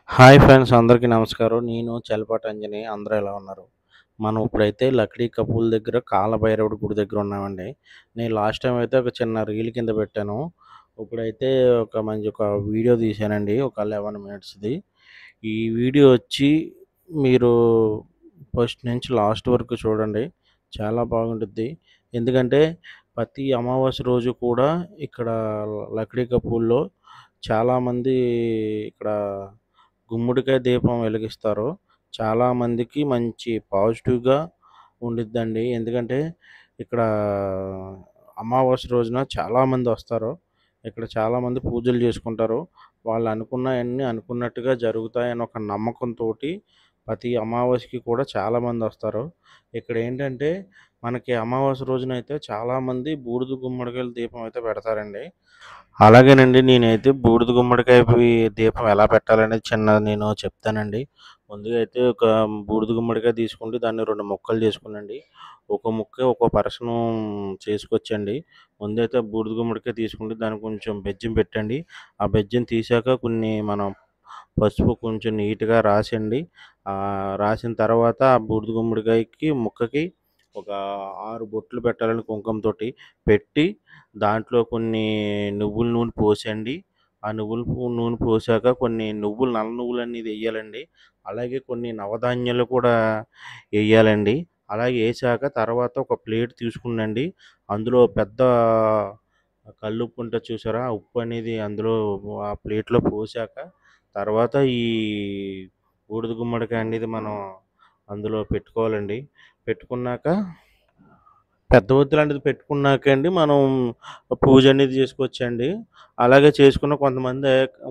Hi friends, అందరికీ నమస్కారం. నేను చలపాటి అంజని. అందరూ ఎలా ఉన్నారు? మనం ఇప్పుడైతే లక్డీ కపూల్ దగ్గర కాలభైరవుడి గుడి దగ్గర ఉన్నామండి. నేను లాస్ట్ టైం అయితే ఒక చిన్న రీల్ కింద పెట్టాను. ఇప్పుడైతే ఒక వీడియో తీశానండి. ఒక 11 మినిట్స్‌ది. ఈ వీడియో వచ్చి మీరు ఫస్ట్ నుంచి లాస్ట్ వరకు చూడండి. చాలా బాగుంటుంది. ఎందుకంటే ప్రతి అమావాస్య రోజు కూడా ఇక్కడ లక్డీ కపూల్‌లో చాలామంది ఇక్కడ గుమ్మడికాయ దీపం వెలిగిస్తారు. చాలామందికి మంచి పాజిటివ్‌గా ఉండిద్దండి. ఎందుకంటే ఇక్కడ అమావాస్య రోజున చాలామందొస్తారు. ఇక్కడ చాలామంది పూజలు చేసుకుంటారు. వాళ్ళు అనుకున్నయన్నీ అనుకున్నట్టుగా జరుగుతాయని ఒక నమ్మకంతోటి ప్రతి అమావాస్యకి కూడా చాలామందొస్తారు. ఇక్కడేంటంటే మనకి అమావాస్య రోజునైతే చాలామంది బూడిద గుమ్మడికాయల దీపం అయితే పెడతారండి. అలాగేనండి. నేనైతే బూడిద దీపం ఎలా పెట్టాలనేది నేను చెప్తానండి. ముందుగా అయితే ఒక బూడిద గుమ్మడికాయ తీసుకోండి. దాన్ని 2 ముక్కలు చేసుకోనండి. ఒక ముక్క ఒక పర్సను చేసుకోవచ్చండి. ముందైతే బూడిద గుమ్మడికాయ తీసుకోండి. దానికి కొంచెం బెజ్జం పెట్టండి. ఆ బెజ్జం తీశాక మనం పసుపు కొంచెం నీట్‌గా రాసండి. రాసిన తర్వాత ఆ బూడిద గుమ్మడికాయకి ముక్కకి ఒక 6 బొట్లు పెట్టాలండి కుంకుమతోటి. పెట్టి దాంట్లో కొన్ని నువ్వుల నూనె పోసండి. ఆ నూనె పోసాక కొన్ని నల్ల నువ్వులనేది ఎయ్యాలండి. అలాగే కొన్ని నవధాన్యాలు కూడా ఎయ్యాలండి. అలాగే ఏశాక తర్వాత ఒక ప్లేట్ తీసుకునండి. అందులో పెద్ద కల్లుప్పు ఉంటది చూసారా? ఆ ఉప్పు అనేది అందులో ఆ ప్లేట్‌లో పోసాక తర్వాత ఈ బూడిద గుమ్మడికాయ అనేది మనం అందులో పెట్టుకోవాలండి. పెట్టుకున్నాక పెద్ద ఒత్తి లాంటిది పెట్టుకున్నాక అండి మనం పూజ అనేది చేసుకోవచ్చండి. అలాగే చేసుకున్న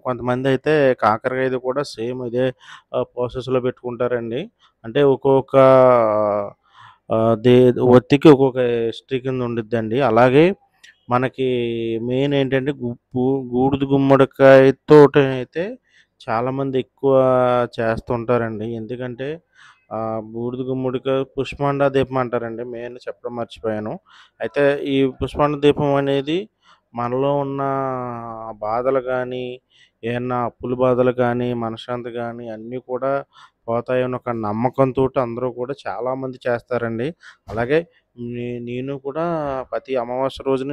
కొంతమందయితే కాకరకాయది కూడా సేమ్ ఇదే ప్రాసెస్‌లో పెట్టుకుంటారండి. అంటే ఒక్కొక్క దే ఒత్తికి ఒక్కొక్క హిస్టరీ కింద ఉండిద్దండి. అలాగే మనకి మెయిన్ ఏంటంటే బూడిద గుమ్మడికాయతోటైతే చాలామంది ఎక్కువ చేస్తుంటారండి. ఎందుకంటే బూడిద గుమ్మడికాయ పుష్పాండ దీపం అంటారండి. మెయిన్ చెప్పడం మర్చిపోయాను. అయితే ఈ పుష్పాండ దీపం అనేది మనలో ఉన్న బాధలు గానీ, ఏమన్నా అప్పుల బాధలు గానీ, మనశ్శాంతి గానీ అన్నీ కూడా పోతాయని ఒక నమ్మకంతోటి అందరూ కూడా చాలామంది చేస్తారండి. అలాగే నేను కూడా ప్రతి అమావాస్య రోజున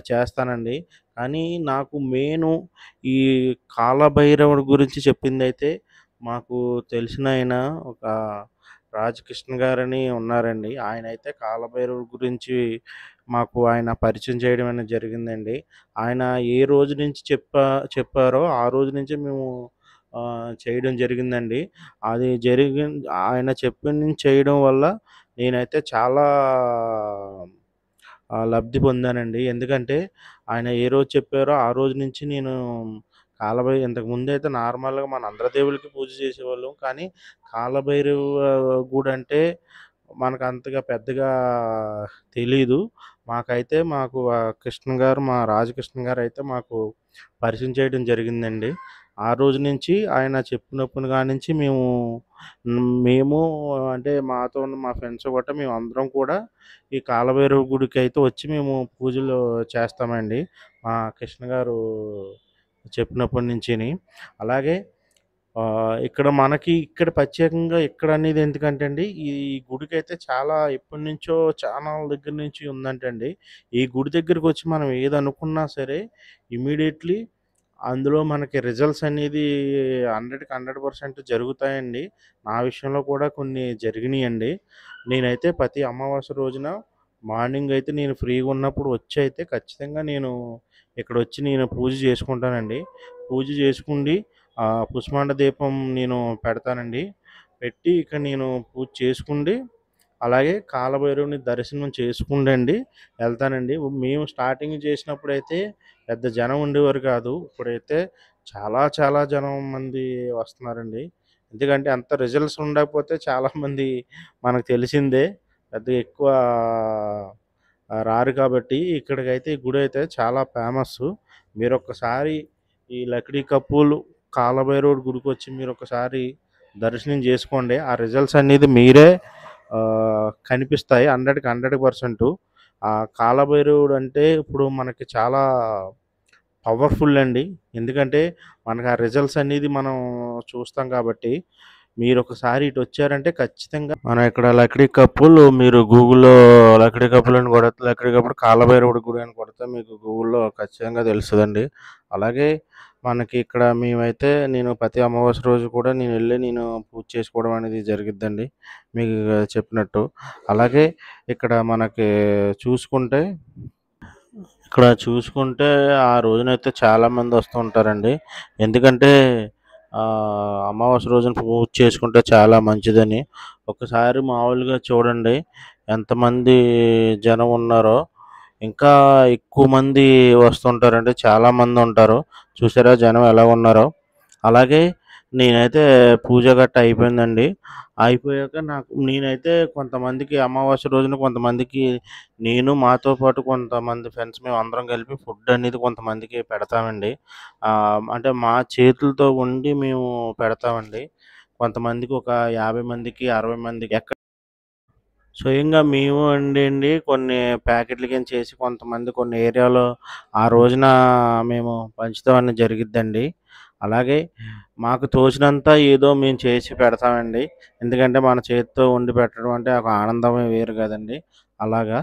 చేస్తానండి. కానీ నాకు మెయిను ఈ కాలభైరవుడి గురించి చెప్పిందైతే మాకు తెలిసినాయన ఒక రాజకృష్ణ గారని ఉన్నారండి. ఆయనైతే కాలభైరవుడి గురించి ఆయన పరిచయం చేయడం అనేది జరిగిందండి. ఆయన ఏ రోజు నుంచి చెప్పారో ఆ రోజు నుంచే మేము చేయడం జరిగిందండి. అది ఆయన చెప్పిన నుంచి చేయడం వల్ల నేనైతే చాలా లబ్ధి పొందానండి. ఎందుకంటే ఆయన ఏ రోజు చెప్పారో ఆ రోజు నుంచి నేను ఇంతకుముందైతే నార్మల్‌గా మన అందరి దేవుళ్ళకి పూజ చేసేవాళ్ళం. కానీ కాలభైరవ గుడంటే మనకంతగా పెద్దగా తెలీదు. మాకు మా రాజకృష్ణ గారైతే మాకు పరిచయం చేయడం జరిగిందండి. ఆ రోజు నుంచి ఆయన చెప్పినప్పుడు కానించి మేము అంటే మాతో ఉన్న మా ఫ్రెండ్స్ గట్టా మేమందరం కూడా ఈ కాలభైరవ గుడికైతే వచ్చి మేము పూజలు చేస్తామండి. మా కృష్ణ గారు చెప్పినప్పటి నుంచిని. అలాగే ఇక్కడ ప్రత్యేకంగా ఇక్కడనేది ఎందుకంటే అండి, ఈ గుడికైతే చాలా ఎప్పటినుంచో చానాల దగ్గర నుంచి ఉందంటండి. ఈ గుడి దగ్గరకొచ్చి మనం ఏదనుకున్నా సరే ఇమ్మీడియేట్‌లీ అందులో మనకి రిజల్ట్స్ అనేది 100కి 100% జరుగుతాయండి. నా విషయంలో కూడా కొన్ని జరిగినియండి. నేనైతే ప్రతి అమావాస్య రోజున మార్నింగ్ అయితే నేను ఫ్రీగా ఉన్నప్పుడు వచ్చైతే ఖచ్చితంగా ఇక్కడొచ్చి నేను పూజ చేసుకుంటానండి. పూజ చేసుకుండి పుష్పాండ దీపం నేను పెడతానండి. పెట్టి ఇక నేను పూజ చేసుకుండి, అలాగే కాలభైరవుని దర్శనం చేసుకుంటండి ఎళ్తానండి. మేము స్టార్టింగ్ చేసినప్పుడైతే పెద్ద జనం ఉండేవారు కాదు. ఇప్పుడైతే చాలా చాలా మంది వస్తున్నారండి. ఎందుకంటే అంత రిజల్ట్స్ ఉండకపోతే చాలామంది మనకు తెలిసిందే. పెద్దగా ఎక్కువ రారు కాబట్టి ఇక్కడికైతే ఈ గుడైతే చాలా ఫేమస్సు. మీరొక్కసారి ఈ లక్డీ కపూల్ కాలభైరవుడి గుడికొచ్చి మీరొకసారి దర్శనం చేసుకోండి. ఆ రిజల్ట్స్ అనేది మీరే కనిపిస్తాయి 100కి 100%. కాలభైరవుడు అంటే ఇప్పుడు మనకి చాలా పవర్‌ఫుల్ అండి. ఎందుకంటే మనకు ఆ రిజల్ట్స్ అనేది మనం చూస్తాం కాబట్టి, మీరొకసారి ఇటొచ్చారంటే ఖచ్చితంగా మనం ఇక్కడ లక్డీ కప్పులు మీరు గూగుల్‌లో లక్డీ కప్పుల్ అని కొడితే లక్డీ కప్పులు కాలభైరవుడి గుడి అని కొడితే మీకు గూగుల్‌లో ఖచ్చితంగా తెలుస్తదండి. అలాగే మనకి ఇక్కడ మేమైతే నేను ప్రతి అమావాస్య రోజు కూడా నేను పూజ చేసుకోవడం అనేది జరిగిద్దండి. మీకు చెప్పినట్టు. అలాగే ఇక్కడ మనకి చూసుకుంటే ఆ రోజునైతే చాలామంది వస్తూ ఉంటారండి. ఎందుకంటే అమావాస్య రోజున పూజ చేసుకుంటే చాలా మంచిదని. ఒకసారి మామూలుగా చూడండి ఎంతమంది జనం ఉన్నారో, ఇంకా ఎక్కువ మంది వస్తుంటారండి. చాలామందుంటారు. చూసారా జనం ఎలా ఉన్నారో? అలాగే నేనైతే పూజ గట్టా అయిపోయిందండి. అయిపోయాక నేనైతే కొంతమందికి అమావాస్య రోజున కొంతమందికి మాతో పాటు కొంతమంది ఫ్రెండ్స్ మేమందరం కలిపి ఫుడ్ అనేది కొంతమందికి పెడతామండి. అంటే మా చేతులతో వండి మేము పెడతామండి. కొంతమందికి ఒక 50 మందికి, 60 మందికి స్వయంగా మేము వండండి కొన్ని ప్యాకెట్ల కింద చేసి కొంతమంది కొన్ని ఏరియాలో ఆ రోజున మేము పంచుతాం అనేది జరిగిద్దండి. అలాగే మాకు తోచినంత ఏదో మేము చేసి పెడతామండి. ఎందుకంటే మన చేత్తో వండి పెట్టడం అంటే ఒక ఆనందమే వేరు గదండీ! అలాగా.